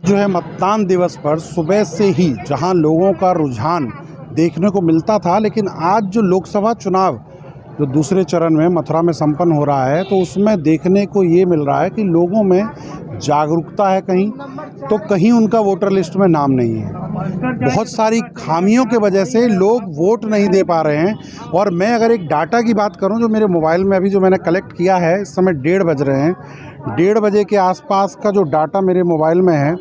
जो है मतदान दिवस पर सुबह से ही जहां लोगों का रुझान देखने को मिलता था, लेकिन आज जो लोकसभा चुनाव जो दूसरे चरण में मथुरा में संपन्न हो रहा है, तो उसमें देखने को ये मिल रहा है कि लोगों में जागरूकता है कहीं, तो कहीं उनका वोटर लिस्ट में नाम नहीं है। बहुत सारी खामियों के वजह से लोग वोट नहीं दे पा रहे हैं। और मैं अगर एक डाटा की बात करूं जो मेरे मोबाइल में अभी जो मैंने कलेक्ट किया है, इस समय 1:30 बज रहे हैं, 1:30 बजे के आसपास का जो डाटा मेरे मोबाइल में है,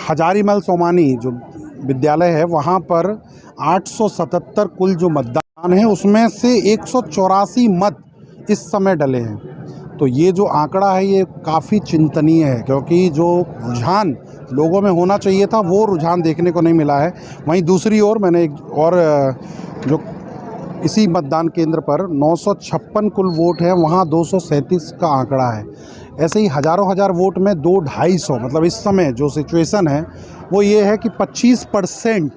हजारीमल सोमानी जो विद्यालय है वहाँ पर 877 कुल जो मतदान है उसमें से 184 मत इस समय डले हैं। तो ये जो आंकड़ा है ये काफ़ी चिंतनीय है, क्योंकि जो रुझान लोगों में होना चाहिए था वो रुझान देखने को नहीं मिला है। वहीं दूसरी ओर मैंने एक और जो इसी मतदान केंद्र पर 956 कुल वोट है, वहाँ 237 का आंकड़ा है। ऐसे ही हज़ारों हज़ार वोट में 200-250, मतलब इस समय जो सिचुएशन है वो ये है कि 25%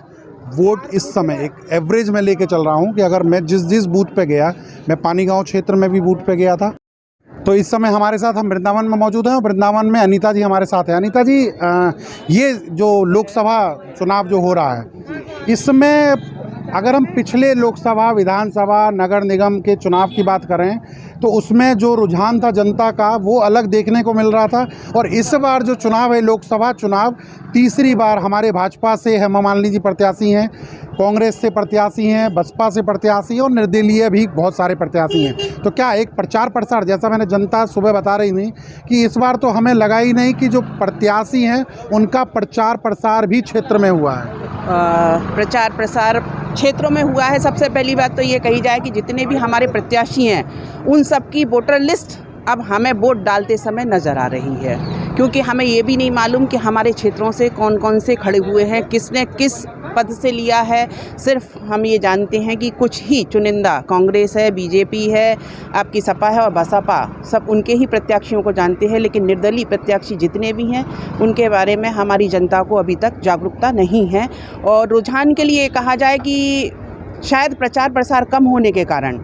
वोट इस समय एक एवरेज में लेके चल रहा हूँ कि अगर मैं जिस बूथ पे गया, मैं पानीगांव क्षेत्र में भी बूथ पे गया था, तो इस समय हमारे साथ हम वृंदावन में मौजूद हैं और वृंदावन में अनीता जी हमारे साथ हैं। अनीता जी, ये जो लोकसभा चुनाव जो हो रहा है, इसमें अगर हम पिछले लोकसभा, विधानसभा, नगर निगम के चुनाव की बात करें तो उसमें जो रुझान था जनता का वो अलग देखने को मिल रहा था। और इस बार जो चुनाव है, लोकसभा चुनाव, तीसरी बार हमारे भाजपा से हेमा मालिनी जी प्रत्याशी हैं, कांग्रेस से प्रत्याशी हैं, बसपा से प्रत्याशी और निर्दलीय भी बहुत सारे प्रत्याशी हैं। तो क्या एक प्रचार प्रसार, जैसा मैंने जनता सुबह बता रही थी कि इस बार तो हमें लगा ही नहीं कि जो प्रत्याशी हैं उनका प्रचार प्रसार भी क्षेत्र में हुआ है? प्रचार प्रसार क्षेत्रों में हुआ है। सबसे पहली बात तो ये कही जाए कि जितने भी हमारे प्रत्याशी हैं उन सबकी वोटर लिस्ट अब हमें वोट डालते समय नज़र आ रही है, क्योंकि हमें ये भी नहीं मालूम कि हमारे क्षेत्रों से कौन कौन से खड़े हुए हैं, किसने किस पद से लिया है। सिर्फ हम ये जानते हैं कि कुछ ही चुनिंदा, कांग्रेस है, बीजेपी है, आपकी सपा है और बसपा, सब उनके ही प्रत्याशियों को जानते हैं। लेकिन निर्दलीय प्रत्याशी जितने भी हैं उनके बारे में हमारी जनता को अभी तक जागरूकता नहीं है। और रुझान के लिए कहा जाए कि शायद प्रचार प्रसार कम होने के कारण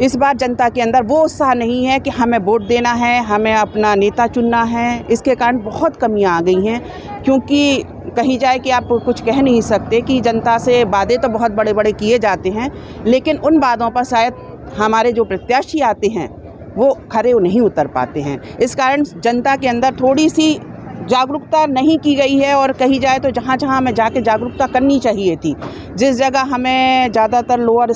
इस बार जनता के अंदर वो उत्साह नहीं है कि हमें वोट देना है, हमें अपना नेता चुनना है। इसके कारण बहुत कमियां आ गई हैं, क्योंकि कही जाए कि आप कुछ कह नहीं सकते कि जनता से वादे तो बहुत बड़े बड़े किए जाते हैं, लेकिन उन वादों पर शायद हमारे जो प्रत्याशी आते हैं वो खरे नहीं उतर पाते हैं। इस कारण जनता के अंदर थोड़ी सी जागरूकता नहीं की गई है। और कही जाए तो जहाँ जहाँ हमें जाके जागरूकता करनी चाहिए थी, जिस जगह हमें ज़्यादातर लोअर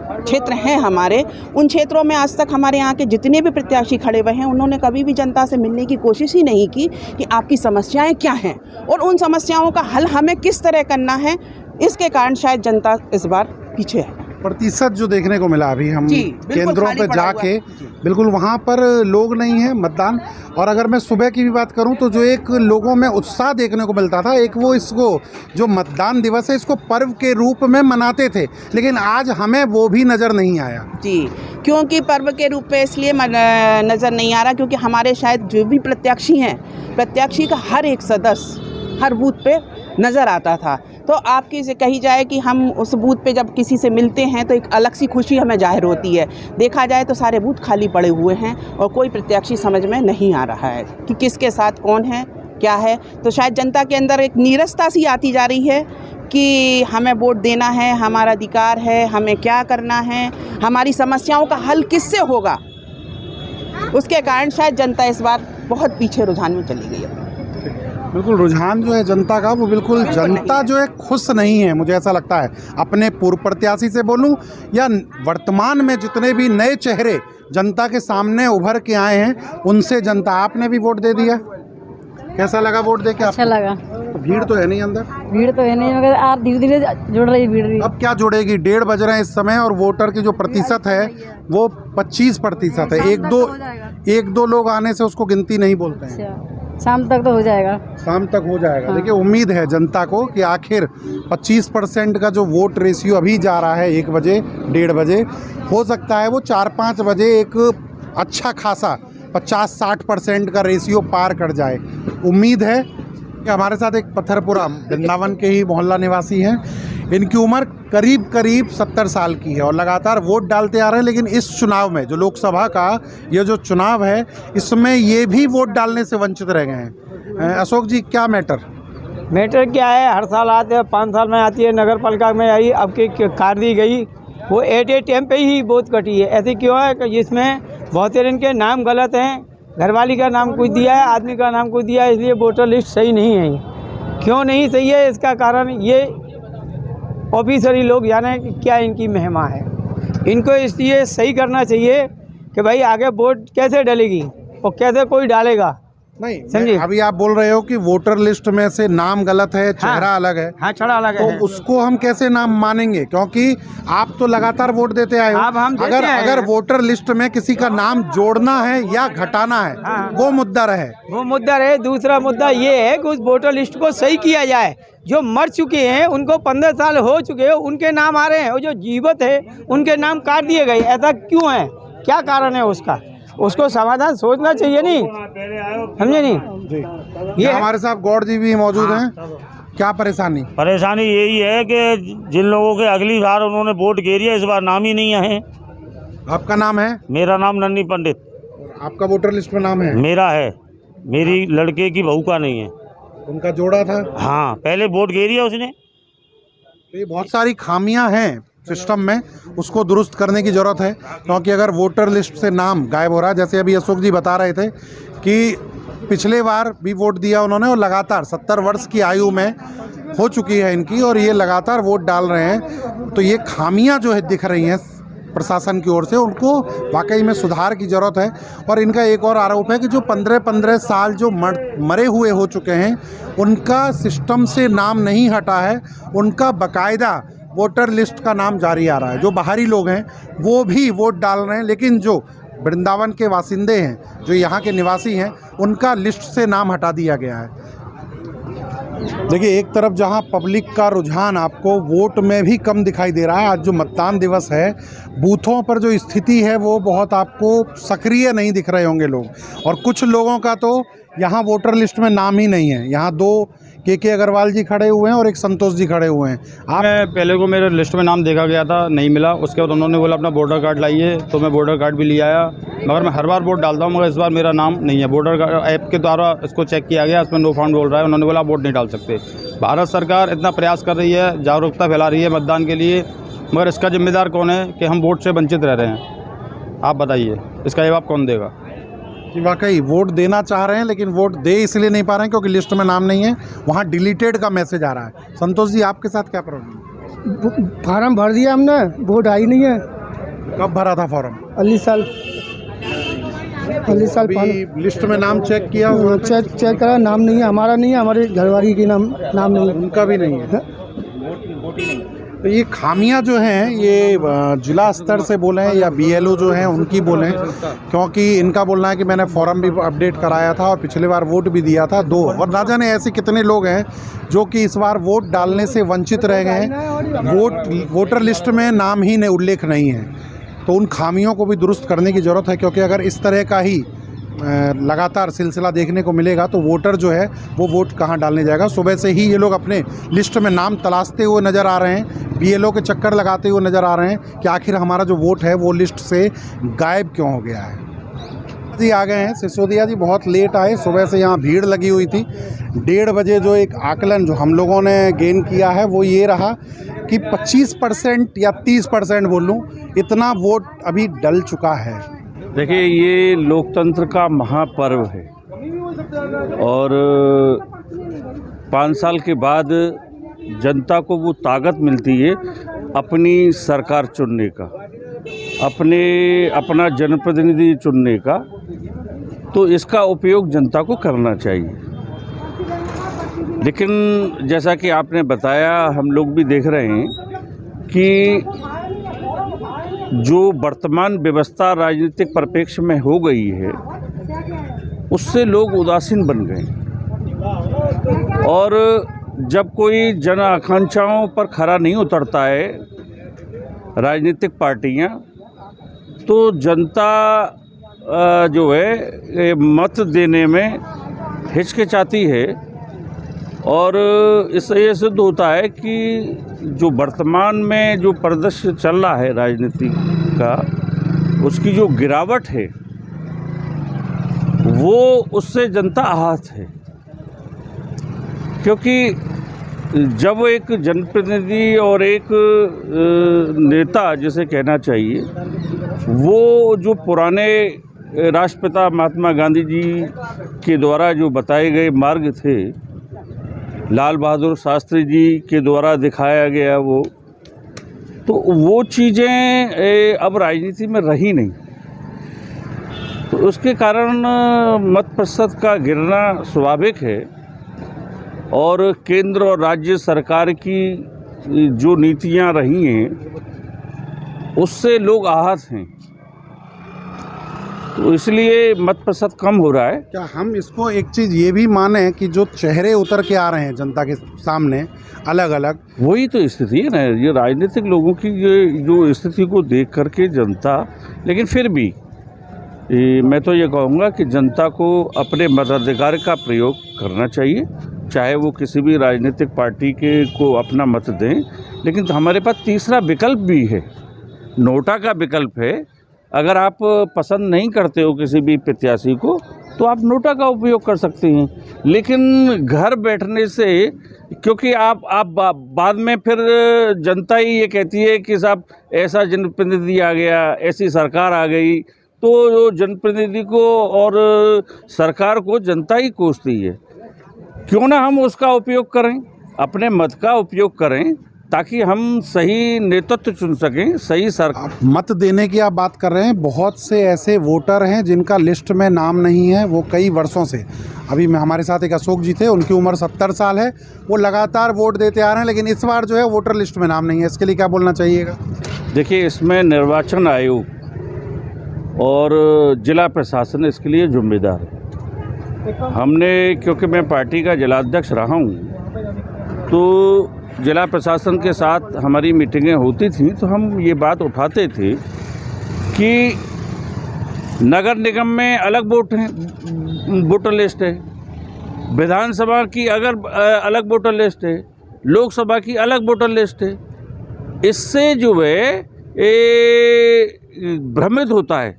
क्षेत्र हैं हमारे, उन क्षेत्रों में आज तक हमारे यहाँ के जितने भी प्रत्याशी खड़े हुए हैं उन्होंने कभी भी जनता से मिलने की कोशिश ही नहीं की कि आपकी समस्याएं क्या हैं और उन समस्याओं का हल हमें किस तरह करना है। इसके कारण शायद जनता इस बार पीछे है। प्रतिशत जो देखने को मिला अभी हम केंद्रों पर जाके, बिल्कुल वहाँ पर लोग नहीं है मतदान। और अगर मैं सुबह की भी बात करूँ तो जो एक लोगों में उत्साह देखने को मिलता था, एक वो इसको जो मतदान दिवस है इसको पर्व के रूप में मनाते थे, लेकिन आज हमें वो भी नज़र नहीं आया। जी, क्योंकि पर्व के रूप में इसलिए नज़र नहीं आ रहा क्योंकि हमारे शायद जो भी प्रत्याशी हैं, प्रत्याशी का हर एक सदस्य हर बूथ पे नज़र आता था। तो आपकी से कही जाए कि हम उस बूथ पे जब किसी से मिलते हैं तो एक अलग सी खुशी हमें जाहिर होती है। देखा जाए तो सारे बूथ खाली पड़े हुए हैं और कोई प्रत्याशी समझ में नहीं आ रहा है कि किसके साथ कौन है, क्या है। तो शायद जनता के अंदर एक नीरसता सी आती जा रही है कि हमें वोट देना है, हमारा अधिकार है, हमें क्या करना है, हमारी समस्याओं का हल किससे होगा। उसके कारण शायद जनता इस बार बहुत पीछे रुझान में चली गई है। बिल्कुल, रुझान जो है जनता का वो बिल्कुल जनता जो है खुश नहीं है, मुझे ऐसा लगता है। अपने पूर्व प्रत्याशी से बोलूं या वर्तमान में जितने भी नए चेहरे जनता के सामने उभर के आए हैं उनसे जनता, आपने भी वोट दे दिया, कैसा लगा वोट दे के? अच्छा लगा। तो भीड़ तो है नहीं अंदर? भीड़ तो है नहीं, मगर आप धीरे धीरे जुड़ रही भीड़ भी। अब क्या जुड़ेगी? 1:30 बज रहे हैं इस समय और वोटर की जो प्रतिशत है वो 25% है। एक दो लोग आने से उसको गिनती नहीं बोलते हैं। शाम तक तो हो जाएगा। शाम तक हो जाएगा। देखिए, उम्मीद है जनता को कि आखिर 25% का जो वोट रेशियो अभी जा रहा है 1 बजे, 1:30 बजे, हो सकता है वो 4-5 बजे एक अच्छा खासा 50-60% का रेशियो पार कर जाए। उम्मीद है कि हमारे साथ एक पत्थरपुरा वृंदावन के ही मोहल्ला निवासी हैं। इनकी उम्र करीब करीब 70 साल की है और लगातार वोट डालते आ रहे हैं। लेकिन इस चुनाव में जो लोकसभा का ये जो चुनाव है, इसमें ये भी वोट डालने से वंचित रह गए हैं। अशोक जी, क्या मैटर क्या है, हर साल आते हैं, 5 साल में आती है, नगर पालिका में आई, अब की कार दी गई, वो एट ए टाइम पे ही वोट कटी है। ऐसे क्यों है कि जिसमें बहुत से इनके नाम गलत हैं, घरवाली का नाम कुछ दिया है, आदमी का नाम कुछ दिया है, इसलिए वोटर लिस्ट सही नहीं है। क्यों नहीं सही है, इसका कारण ये ऑफिसरी लोग जाने कि क्या इनकी महिमा है। इनको इसलिए सही करना चाहिए कि भाई आगे वोट कैसे डलेगी और कैसे कोई डालेगा। नहीं समझिए, अभी आप बोल रहे हो कि वोटर लिस्ट में से नाम गलत है, चेहरा अलग है। हाँ, चढ़ा अलग तो है। उसको हम कैसे नाम मानेंगे, क्योंकि आप तो लगातार वोट देते आए हो। अब हम देते आए अगर हैं। वोटर लिस्ट में किसी का नाम जोड़ना है या घटाना है, हाँ। वो मुद्दा रहे। वो मुद्दा रहे। दूसरा मुद्दा ये है कि उस वोटर लिस्ट को सही किया जाए। जो मर चुके हैं, उनको 15 साल हो चुके हैं, उनके नाम आ रहे हैं, और जो जीवित है उनके नाम काट दिए गए। ऐसा क्यों है, क्या कारण है उसका? उसको समाधान सोचना चाहिए, नहीं समझे? नहीं जी, ये हमारे साथ गौड़ जी भी मौजूद हैं। क्या परेशानी यही है कि जिन लोगों के अगली बार उन्होंने वोट गिरी है, इस बार नाम ही नहीं है। आपका नाम है? मेरा नाम नन्नी पंडित। आपका वोटर लिस्ट में नाम है? मेरा है, मेरी लड़के की बहू का नहीं है। उनका जोड़ा था? हाँ, पहले वोट गिरी है उसने। तो ये बहुत सारी खामियां हैं सिस्टम में, उसको दुरुस्त करने की ज़रूरत है। क्योंकि अगर वोटर लिस्ट से नाम गायब हो रहा है, जैसे अभी अशोक जी बता रहे थे कि पिछले बार भी वोट दिया उन्होंने और लगातार 70 वर्ष की आयु में हो चुकी है इनकी, और ये लगातार वोट डाल रहे हैं। तो ये खामियां जो है दिख रही हैं प्रशासन की ओर से, उनको वाकई में सुधार की ज़रूरत है। और इनका एक और आरोप है कि जो 15-15 साल जो मरे हुए हो चुके हैं, उनका सिस्टम से नाम नहीं हटा है, उनका बाकायदा वोटर लिस्ट का नाम जारी आ रहा है। जो बाहरी लोग हैं वो भी वोट डाल रहे हैं, लेकिन जो वृंदावन के वासिंदे हैं, जो यहाँ के निवासी हैं, उनका लिस्ट से नाम हटा दिया गया है। देखिए, एक तरफ जहाँ पब्लिक का रुझान आपको वोट में भी कम दिखाई दे रहा है, आज जो मतदान दिवस है, बूथों पर जो स्थिति है वो बहुत आपको सक्रिय नहीं दिख रहे होंगे लोग। और कुछ लोगों का तो यहाँ वोटर लिस्ट में नाम ही नहीं है। यहाँ 2 के अग्रवाल जी खड़े हुए हैं और एक संतोष जी खड़े हुए हैं। मैं पहले को मेरे लिस्ट में नाम देखा गया था, नहीं मिला। उसके बाद उन्होंने बोला अपना वोटर कार्ड लाइए, तो मैं वोटर कार्ड भी ले आया। मगर मैं हर बार वोट डालता हूँ, मगर इस बार मेरा नाम नहीं है। वोटर कार्ड ऐप के द्वारा इसको चेक किया गया, इसमें नो फाउंड बोल रहा है। उन्होंने बोला आप वोट नहीं डाल सकते। भारत सरकार इतना प्रयास कर रही है, जागरूकता फैला रही है मतदान के लिए, मगर इसका जिम्मेदार कौन है कि हम वोट से वंचित रह रहे हैं? आप बताइए, इसका जवाब कौन देगा? कि वाकई वोट देना चाह रहे हैं, लेकिन वोट दे इसलिए नहीं पा रहे हैं क्योंकि लिस्ट में नाम नहीं है, वहाँ डिलीटेड का मैसेज आ रहा है। संतोष जी, आपके साथ क्या प्रॉब्लम? फार्म भर दिया हमने, वोट आई नहीं है। कब भरा था फॉर्म? 40 साल अभी लिस्ट में नाम चेक किया? चेक करा, नाम नहीं है, हमारा नहीं है, हमारे घरवाली की नाम नहीं है, उनका भी नहीं है। तो ये खामियां जो हैं, ये जिला स्तर से बोलें या BLO जो हैं उनकी बोलें, क्योंकि इनका बोलना है कि मैंने फॉर्म भी अपडेट कराया था और पिछले बार वोट भी दिया था 2, और ना जाने ऐसे कितने लोग हैं जो कि इस बार वोट डालने से वंचित रह गए हैं। वोटर लिस्ट में नाम ही नहीं, उल्लेख नहीं है। तो उन खामियों को भी दुरुस्त करने की ज़रूरत है, क्योंकि अगर इस तरह का ही लगातार सिलसिला देखने को मिलेगा तो वोटर जो है वो वोट कहाँ डालने जाएगा। सुबह से ही ये लोग अपने लिस्ट में नाम तलाशते हुए नज़र आ रहे हैं, BLO के चक्कर लगाते हुए नज़र आ रहे हैं कि आखिर हमारा जो वोट है वो लिस्ट से गायब क्यों हो गया है। जी आ गए हैं सिसोदिया जी, बहुत लेट आए, सुबह से यहाँ भीड़ लगी हुई थी। 1:30 बजे जो एक आकलन जो हम लोगों ने गेन किया है वो ये रहा कि 25% या 30% बोल लूँ, इतना वोट अभी डल चुका है। देखिए, ये लोकतंत्र का महापर्व है और 5 साल के बाद जनता को वो ताकत मिलती है अपनी सरकार चुनने का, अपना जनप्रतिनिधि चुनने का। तो इसका उपयोग जनता को करना चाहिए। लेकिन जैसा कि आपने बताया, हम लोग भी देख रहे हैं कि जो वर्तमान व्यवस्था राजनीतिक परिप्रेक्ष्य में हो गई है, उससे लोग उदासीन बन गए। और जब कोई जन आकांक्षाओं पर खरा नहीं उतरता है राजनीतिक पार्टियां, तो जनता जो है मत देने में हिचकिचाती है। और इससे ये सिद्ध होता है कि जो वर्तमान में जो परिदृश्य चल रहा है राजनीति का, उसकी जो गिरावट है वो उससे जनता आहत है। क्योंकि जब एक जनप्रतिनिधि और एक नेता जिसे कहना चाहिए, वो जो पुराने राष्ट्रपिता महात्मा गांधी जी के द्वारा जो बताए गए मार्ग थे, लाल बहादुर शास्त्री जी के द्वारा दिखाया गया तो वो चीज़ें अब राजनीति में रही नहीं। तो उसके कारण मत प्रतिशत का गिरना स्वाभाविक है। और केंद्र और राज्य सरकार की जो नीतियां रही हैं उससे लोग आहत हैं, तो इसलिए मत प्रतिशत कम हो रहा है। क्या हम इसको एक चीज़ ये भी माने कि जो चेहरे उतर के आ रहे हैं जनता के सामने अलग अलग, वही तो स्थिति है ना, ये राजनीतिक लोगों की ये जो स्थिति को देख करके जनता, लेकिन फिर भी मैं तो ये कहूँगा कि जनता को अपने मताधिकार का प्रयोग करना चाहिए, चाहे वो किसी भी राजनीतिक पार्टी को अपना मत दें। लेकिन हमारे पास तीसरा विकल्प भी है, नोटा का विकल्प है। अगर आप पसंद नहीं करते हो किसी भी प्रत्याशी को तो आप नोटा का उपयोग कर सकते हैं। लेकिन घर बैठने से, क्योंकि आप बाद में फिर जनता ही ये कहती है कि साहब ऐसा जनप्रतिनिधि आ गया, ऐसी सरकार आ गई, तो जनप्रतिनिधि को और सरकार को जनता ही कोसती है। क्यों ना हम उसका उपयोग करें, अपने मत का उपयोग करें, ताकि हम सही नेतृत्व चुन सकें, सही सरकार। मत देने की आप बात कर रहे हैं, बहुत से ऐसे वोटर हैं जिनका लिस्ट में नाम नहीं है, वो कई वर्षों से, अभी में हमारे साथ एक अशोक जी थे, उनकी उम्र 70 साल है, वो लगातार वोट देते आ रहे हैं, लेकिन इस बार जो है वोटर लिस्ट में नाम नहीं है। इसके लिए क्या बोलना चाहिएगा? देखिए, इसमें निर्वाचन आयोग और जिला प्रशासन इसके लिए जिम्मेदार है। हमने, क्योंकि मैं पार्टी का जिलाध्यक्ष रहा हूँ, तो जिला प्रशासन के साथ हमारी मीटिंगें होती थी, तो हम ये बात उठाते थे कि नगर निगम में अलग वोटर लिस्ट है, विधानसभा की अगर अलग वोटर लिस्ट है, लोकसभा की अलग वोटर लिस्ट है। इससे जो है भ्रमित होता है।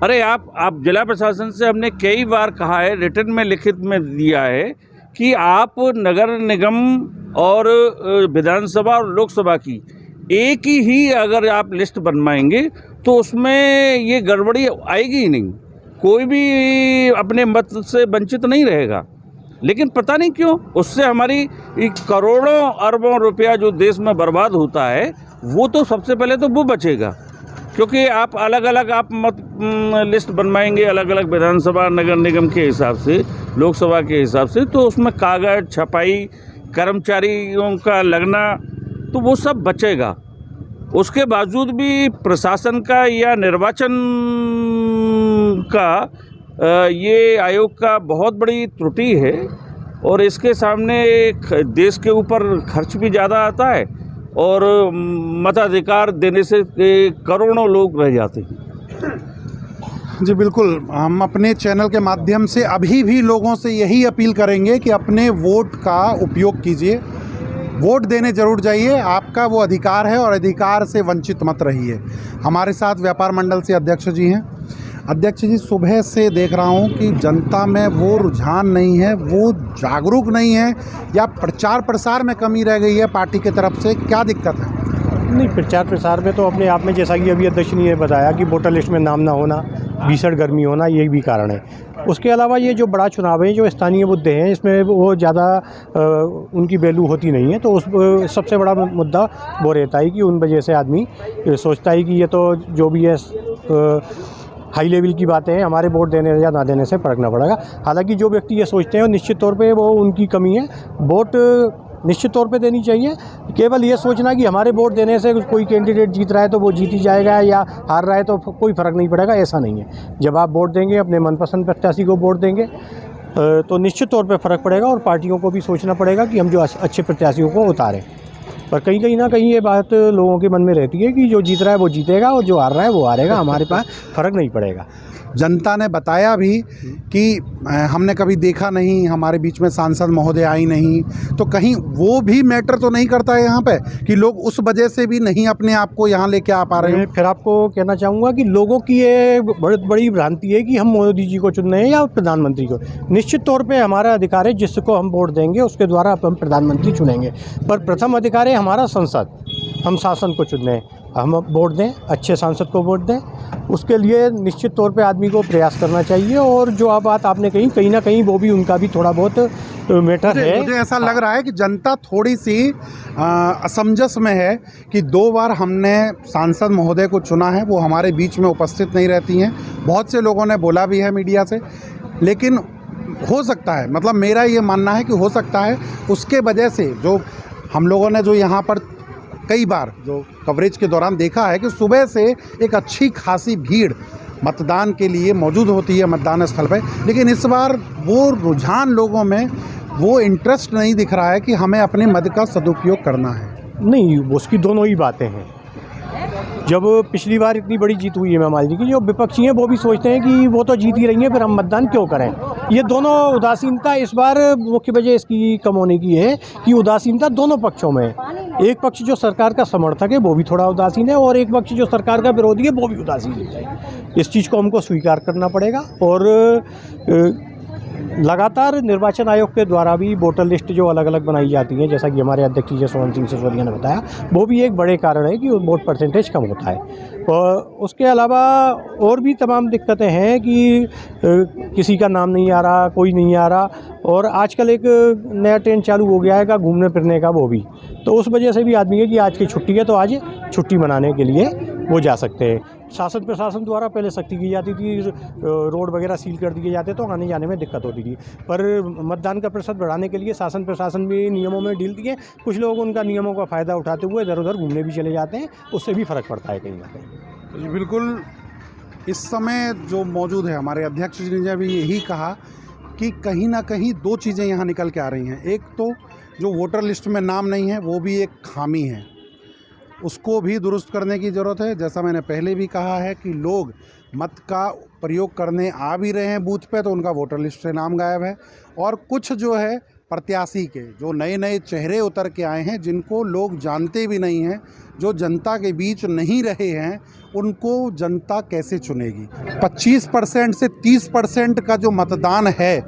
अरे आप जिला प्रशासन से हमने कई बार कहा है, रिटर्न में लिखित में दिया है कि आप नगर निगम और विधानसभा और लोकसभा की एक ही अगर आप लिस्ट बनवाएंगे तो उसमें ये गड़बड़ी आएगी ही नहीं, कोई भी अपने मत से वंचित नहीं रहेगा। लेकिन पता नहीं क्यों उससे हमारी करोड़ों अरबों रुपया जो देश में बर्बाद होता है, वो तो सबसे पहले तो वो बचेगा। क्योंकि आप अलग अलग आप मत लिस्ट बनवाएंगे, अलग अलग विधानसभा नगर निगम के हिसाब से, लोकसभा के हिसाब से, तो उसमें कागज छपाई, कर्मचारियों का लगना, तो वो सब बचेगा। उसके बावजूद भी प्रशासन का या निर्वाचन का ये आयोग का बहुत बड़ी त्रुटि है, और इसके सामने देश के ऊपर खर्च भी ज़्यादा आता है और मताधिकार देने से करोड़ों लोग रह जाते हैं। जी बिल्कुल, हम अपने चैनल के माध्यम से अभी भी लोगों से यही अपील करेंगे कि अपने वोट का उपयोग कीजिए, वोट देने जरूर जाइए, आपका वो अधिकार है और अधिकार से वंचित मत रहिए। हमारे साथ व्यापार मंडल से अध्यक्ष जी हैं। अध्यक्ष जी, सुबह से देख रहा हूं कि जनता में वो रुझान नहीं है, वो जागरूक नहीं है, या प्रचार प्रसार में कमी रह गई है पार्टी की तरफ से, क्या दिक्कत है? नहीं, प्रचार प्रसार में तो अपने आप में, जैसा कि अभी अध्यक्ष ने बताया कि वोटर लिस्ट में नाम ना होना, भीषण गर्मी होना, ये भी कारण है। उसके अलावा ये जो बड़ा चुनाव है, जो स्थानीय मुद्दे हैं, इसमें वो ज़्यादा उनकी वैल्यू होती नहीं है। तो उस सबसे बड़ा मुद्दा वो रहता है कि उन वजह से आदमी सोचता है कि ये तो जो भी है हाई लेवल की बातें हैं, हमारे वोट देने या ना देने से फर्क ना पड़ेगा। हालांकि जो व्यक्ति ये सोचते हैं, निश्चित तौर पे वो उनकी कमी है। वोट निश्चित तौर पे देनी चाहिए। केवल ये सोचना कि हमारे वोट देने से कोई कैंडिडेट जीत रहा है तो वो जीत ही जाएगा, या हार रहा है तो कोई फ़र्क नहीं पड़ेगा, ऐसा नहीं है। जब आप वोट देंगे, अपने मनपसंद प्रत्याशी को वोट देंगे, तो निश्चित तौर पे फ़र्क पड़ेगा। और पार्टियों को भी सोचना पड़ेगा कि हम जो अच्छे प्रत्याशियों को उतारें। पर कहीं ना कहीं ये बात लोगों के मन में रहती है कि जो जीत रहा है वो जीतेगा और जो हार रहा है वो हारेगा, हमारे पास फ़र्क नहीं पड़ेगा। जनता ने बताया भी कि हमने कभी देखा नहीं, हमारे बीच में सांसद महोदय आई नहीं, तो कहीं वो भी मैटर तो नहीं करता है यहाँ पे कि लोग उस वजह से भी नहीं अपने आप को यहाँ लेके आ पा रहे हैं। फिर आपको कहना चाहूँगा कि लोगों की ये बहुत बड़ी भ्रांति है कि हम मोदी जी को चुन रहे हैं या प्रधानमंत्री को। निश्चित तौर पे हमारा अधिकार है, जिसको हम वोट देंगे उसके द्वारा हम प्रधानमंत्री चुनेंगे, पर प्रथम अधिकार है हमारा संसद, हम शासन को चुन रहे हैं, हम वोट दें, अच्छे सांसद को वोट दें। उसके लिए निश्चित तौर पे आदमी को प्रयास करना चाहिए। और जो बात आपने कही, कहीं ना कहीं वो भी उनका भी थोड़ा बहुत मैटर है। मुझे ऐसा लग रहा है कि जनता थोड़ी सी असमंजस में है कि 2 बार हमने सांसद महोदय को चुना है, वो हमारे बीच में उपस्थित नहीं रहती हैं। बहुत से लोगों ने बोला भी है मीडिया से, लेकिन हो सकता है, मतलब मेरा ये मानना है कि हो सकता है उसके वजह से जो हम लोगों ने जो यहाँ पर कई बार जो कवरेज के दौरान देखा है कि सुबह से एक अच्छी खासी भीड़ मतदान के लिए मौजूद होती है मतदान स्थल पर, लेकिन इस बार वो रुझान लोगों में वो इंटरेस्ट नहीं दिख रहा है कि हमें अपने मत का सदुपयोग करना है। नहीं, उसकी दोनों ही बातें हैं। जब पिछली बार इतनी बड़ी जीत हुई है मेहमान जी की, जो विपक्षी हैं वो भी सोचते हैं कि वो तो जीत ही रही हैं, फिर हम मतदान क्यों करें। ये दोनों उदासीनता इस बार मुख्य वजह इसकी कम होने की है कि उदासीनता दोनों पक्षों में है। एक पक्ष जो सरकार का समर्थक है वो भी थोड़ा उदासीन है, और एक पक्ष जो सरकार का विरोधी है वो भी उदासीन है। इस चीज़ को हमको स्वीकार करना पड़ेगा। और लगातार निर्वाचन आयोग के द्वारा भी वोटर लिस्ट जो अलग अलग बनाई जाती है, जैसा कि हमारे अध्यक्ष जी सोहन सिंह सिसोदिया ने बताया, वो भी एक बड़े कारण है कि वोट परसेंटेज कम होता है। और उसके अलावा और भी तमाम दिक्कतें हैं कि किसी का नाम नहीं आ रहा, कोई नहीं आ रहा, और आजकल एक नया ट्रेंड चालू हो गया है का घूमने फिरने का, वो भी तो उस वजह से भी आदमी है कि आज की छुट्टी है तो आज छुट्टी मनाने के लिए वो जा सकते हैं। शासन प्रशासन द्वारा पहले सख्ती की जाती थी, रोड वगैरह सील कर दिए जाते तो आने जाने में दिक्कत होती थी, पर मतदान का प्रतिशत बढ़ाने के लिए शासन प्रशासन भी नियमों में ढील दिए। कुछ लोग उनका नियमों का फ़ायदा उठाते हुए इधर उधर घूमने भी चले जाते हैं, उससे भी फ़र्क पड़ता है कहीं ना कहीं। बिल्कुल, इस समय जो मौजूद है हमारे अध्यक्ष जी ने भी यही कहा कि कहीं ना कहीं 2 चीज़ें यहाँ निकल के आ रही हैं। एक तो जो वोटर लिस्ट में नाम नहीं है वो भी एक खामी है, उसको भी दुरुस्त करने की ज़रूरत है। जैसा मैंने पहले भी कहा है कि लोग मत का प्रयोग करने आ भी रहे हैं बूथ पे तो उनका वोटर लिस्ट से नाम गायब है, और कुछ जो है प्रत्याशी के जो नए नए चेहरे उतर के आए हैं, जिनको लोग जानते भी नहीं हैं, जो जनता के बीच नहीं रहे हैं, उनको जनता कैसे चुनेगी। 25% से 30% का जो मतदान है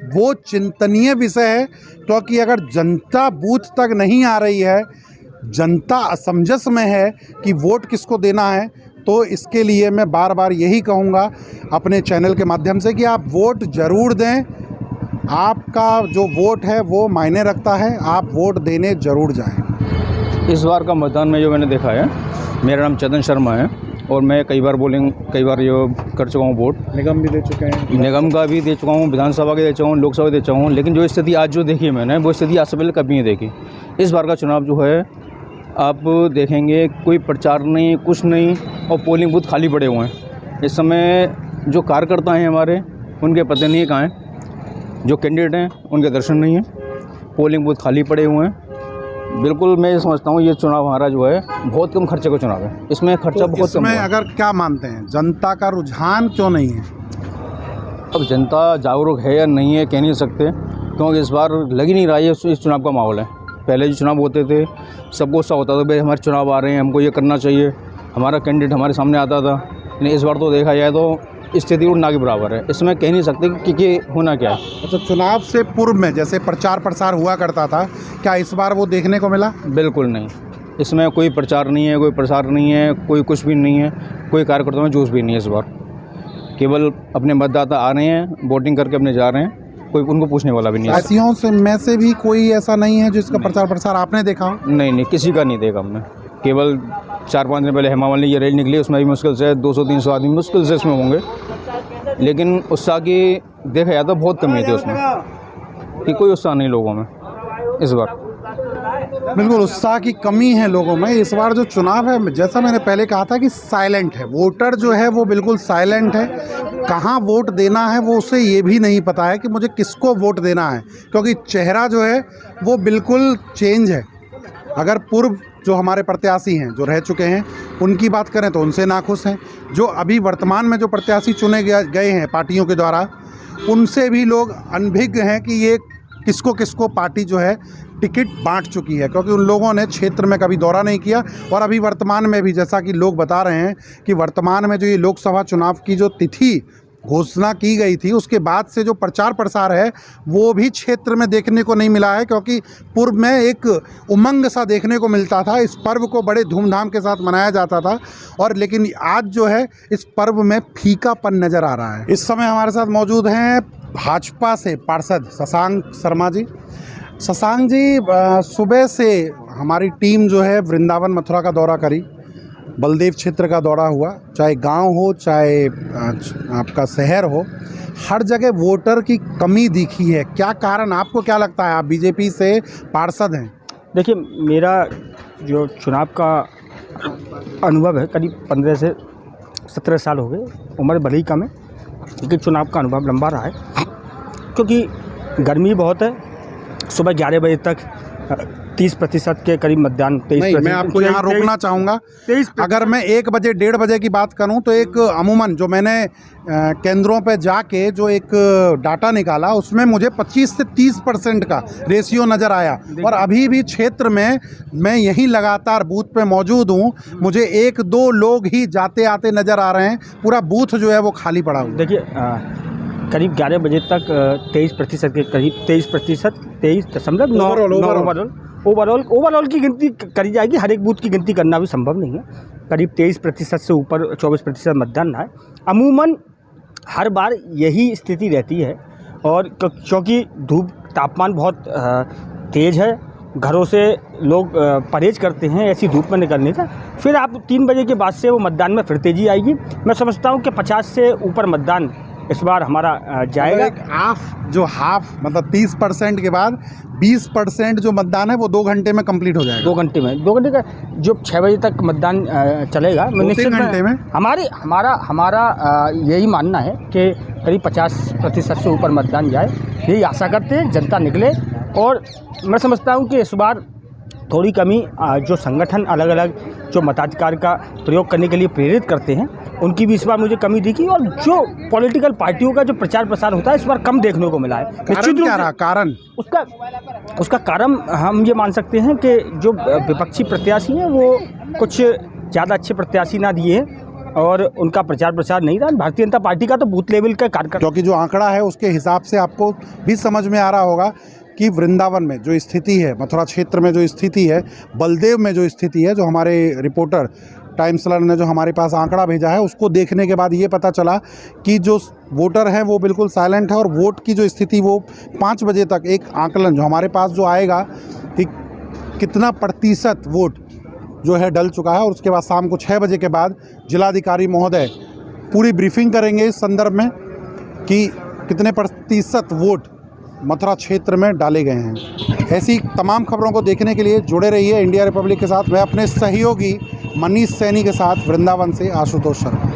वो चिंतनीय विषय है, क्योंकि अगर जनता बूथ तक नहीं आ रही है, जनता असमंजस में है कि वोट किसको देना है, तो इसके लिए मैं बार बार यही कहूँगा अपने चैनल के माध्यम से कि आप वोट ज़रूर दें। आपका जो वोट है वो मायने रखता है, आप वोट देने ज़रूर जाएं। इस बार का मतदान में जो मैंने देखा है, मेरा नाम चंदन शर्मा है और मैं कई बार ये कर चुका हूँ वोट। निगम भी दे चुके हैं, निगम का भी दे चुका हूँ, विधानसभा के दे चुका हूँ, लोकसभा दे चुका हूँ, लेकिन जो स्थिति आज जो देखी है मैंने, वो स्थिति आज से पहले कभी नहीं देखी। इस बार का चुनाव जो है आप देखेंगे कोई प्रचार नहीं, कुछ नहीं, और पोलिंग बूथ खाली पड़े हुए हैं। इस समय जो कार्यकर्ता हैं हमारे, उनके पते नहीं कहाँ हैं, जो कैंडिडेट हैं उनके दर्शन नहीं हैं, पोलिंग बूथ खाली पड़े हुए हैं। बिल्कुल मैं समझता हूँ ये चुनाव हमारा जो है बहुत कम खर्चे का चुनाव है, इसमें खर्चा तो बहुत कम है। अगर क्या मानते हैं जनता का रुझान क्यों नहीं है? अब जनता जागरूक है या नहीं है कह नहीं सकते, क्योंकि इस बार लग ही नहीं रहा है इस चुनाव का माहौल है। पहले जो चुनाव होते थे सबको उसका होता था भाई हमारे चुनाव आ रहे हैं, हमको ये करना चाहिए, हमारा कैंडिडेट हमारे सामने आता था। लेकिन इस बार तो देखा जाए तो स्थिति ना के बराबर है, इसमें कह नहीं सकते कि होना क्या है। अच्छा, चुनाव से पूर्व में जैसे प्रचार प्रसार हुआ करता था, क्या इस बार वो देखने को मिला? बिल्कुल नहीं, इसमें कोई प्रचार नहीं है, कोई प्रसार नहीं है, कोई कुछ भी नहीं है, कोई कार्यकर्ताओं में जोश भी नहीं है। इस बार केवल अपने मतदाता आ रहे हैं, वोटिंग करके अपने जा रहे हैं, कोई उनको पूछने वाला भी नहीं है। ऐसियों से में से भी कोई ऐसा नहीं है जिसका प्रचार प्रसार आपने देखा हो? नहीं, किसी का नहीं देखा हमने। केवल 4-5 दिन पहले हेमा मालिनी की रैली निकली, उसमें भी मुश्किल से 200-300 आदमी मुश्किल से इसमें होंगे, लेकिन उत्साह की देखा जाए तो बहुत कमी थी उसमें, कि कोई उत्साह नहीं लोगों में इस बार। बिल्कुल उत्साह की कमी है लोगों में। इस बार जो चुनाव है, जैसा मैंने पहले कहा था कि साइलेंट है, वोटर जो है वो बिल्कुल साइलेंट है। कहाँ वोट देना है वो उसे ये भी नहीं पता है कि मुझे किसको वोट देना है, क्योंकि चेहरा जो है वो बिल्कुल चेंज है। अगर पूर्व जो हमारे प्रत्याशी हैं जो रह चुके हैं उनकी बात करें तो उनसे नाखुश हैं। जो अभी वर्तमान में जो प्रत्याशी चुने गए हैं पार्टियों के द्वारा, उनसे भी लोग अनभिज्ञ हैं कि ये किसको किसको पार्टी जो है टिकट बांट चुकी है, क्योंकि उन लोगों ने क्षेत्र में कभी दौरा नहीं किया। और अभी वर्तमान में भी जैसा कि लोग बता रहे हैं कि वर्तमान में जो ये लोकसभा चुनाव की जो तिथि घोषणा की गई थी, उसके बाद से जो प्रचार प्रसार है वो भी क्षेत्र में देखने को नहीं मिला है, क्योंकि पूर्व में एक उमंग सा देखने को मिलता था। इस पर्व को बड़े धूमधाम के साथ मनाया जाता था, और लेकिन आज जो है इस पर्व में फीकापन नज़र आ रहा है। इस समय हमारे साथ मौजूद हैं भाजपा से पार्षद शशांक शर्मा जी। शशांक जी, सुबह से हमारी टीम जो है वृंदावन मथुरा का दौरा करी, बलदेव क्षेत्र का दौरा हुआ, चाहे गांव हो चाहे आपका शहर हो, हर जगह वोटर की कमी दिखी है। क्या कारण, आपको क्या लगता है? आप बीजेपी से पार्षद हैं। देखिए, मेरा जो चुनाव का अनुभव है करीब 15 से 17 साल हो गए, उम्र भले ही कम है लेकिन चुनाव का अनुभव लंबा रहा है। क्योंकि गर्मी बहुत है, सुबह 11 बजे तक 30% के करीब मतदान। 23%। मैं आपको यहाँ रोकना चाहूँगा। अगर मैं 1 बजे 1:30 बजे की बात करूँ तो एक अमूमन जो मैंने केंद्रों पे जाके जो एक डाटा निकाला, उसमें मुझे 25 से 30% का रेशियो नज़र आया। और अभी भी क्षेत्र में मैं यहीं लगातार बूथ पे मौजूद हूँ, मुझे 1-2 लोग ही जाते आते नज़र आ रहे हैं, पूरा बूथ जो है वो खाली पड़ा हुआ। देखिए, करीब 11 बजे तक 23% के करीब 23.9 ओवरऑल की गिनती करी जाएगी। हर एक बूथ की गिनती करना भी संभव नहीं है। करीब 23% से ऊपर 24% मतदान रहा है। अमूमन हर बार यही स्थिति रहती है, और क्योंकि धूप तापमान बहुत तेज़ है, घरों से लोग परहेज करते हैं ऐसी धूप में निकलने का। फिर आप 3 बजे के बाद से वो मतदान में फिर तेज़ी आएगी। मैं समझता हूँ कि 50 से ऊपर मतदान इस बार हमारा जाएगा। हाफ मतलब 30% के बाद 20% जो मतदान है वो 2 घंटे में कंप्लीट हो जाएगा। 2 घंटे में, 2 घंटे का जो 6 बजे तक मतदान चलेगा, निश्चित घंटे में हमारा यही मानना है कि करीब 50% से ऊपर मतदान जाए, यही आशा करते हैं। जनता निकले, और मैं समझता हूँ कि इस बार थोड़ी कमी जो संगठन अलग अलग जो मताधिकार का प्रयोग करने के लिए प्रेरित करते हैं, उनकी भी इस बार मुझे कमी दिखी। और जो पॉलिटिकल पार्टियों का जो प्रचार प्रसार होता है इस बार कम देखने को मिला है। निश्चित क्या रहा कारण? उसका कारण हम ये मान सकते हैं कि जो विपक्षी प्रत्याशी हैं वो कुछ ज़्यादा अच्छे प्रत्याशी ना दिए हैं, और उनका प्रचार प्रसार नहीं रहा। भारतीय जनता पार्टी का तो बूथ लेवल का कार्यकर्ता, क्योंकि जो आंकड़ा है उसके हिसाब से आपको भी समझ में आ रहा होगा कि वृंदावन में जो स्थिति है, मथुरा क्षेत्र में जो स्थिति है, बलदेव में जो स्थिति है, जो हमारे रिपोर्टर टाइम्सलर ने जो हमारे पास आंकड़ा भेजा है, उसको देखने के बाद ये पता चला कि जो वोटर हैं वो बिल्कुल साइलेंट है, और वोट की जो स्थिति वो 5 बजे तक एक आंकलन जो हमारे पास जो आएगा कि कितना प्रतिशत वोट जो है डल चुका है, और उसके बाद शाम को 6 बजे के बाद जिलाधिकारी महोदय पूरी ब्रीफिंग करेंगे इस संदर्भ में कि कितने प्रतिशत वोट मथुरा क्षेत्र में डाले गए हैं। ऐसी तमाम खबरों को देखने के लिए जुड़े रहिए इंडिया रिपब्लिक के साथ। मैं अपने सहयोगी मनीष सैनी के साथ वृंदावन से आशुतोष शर्मा।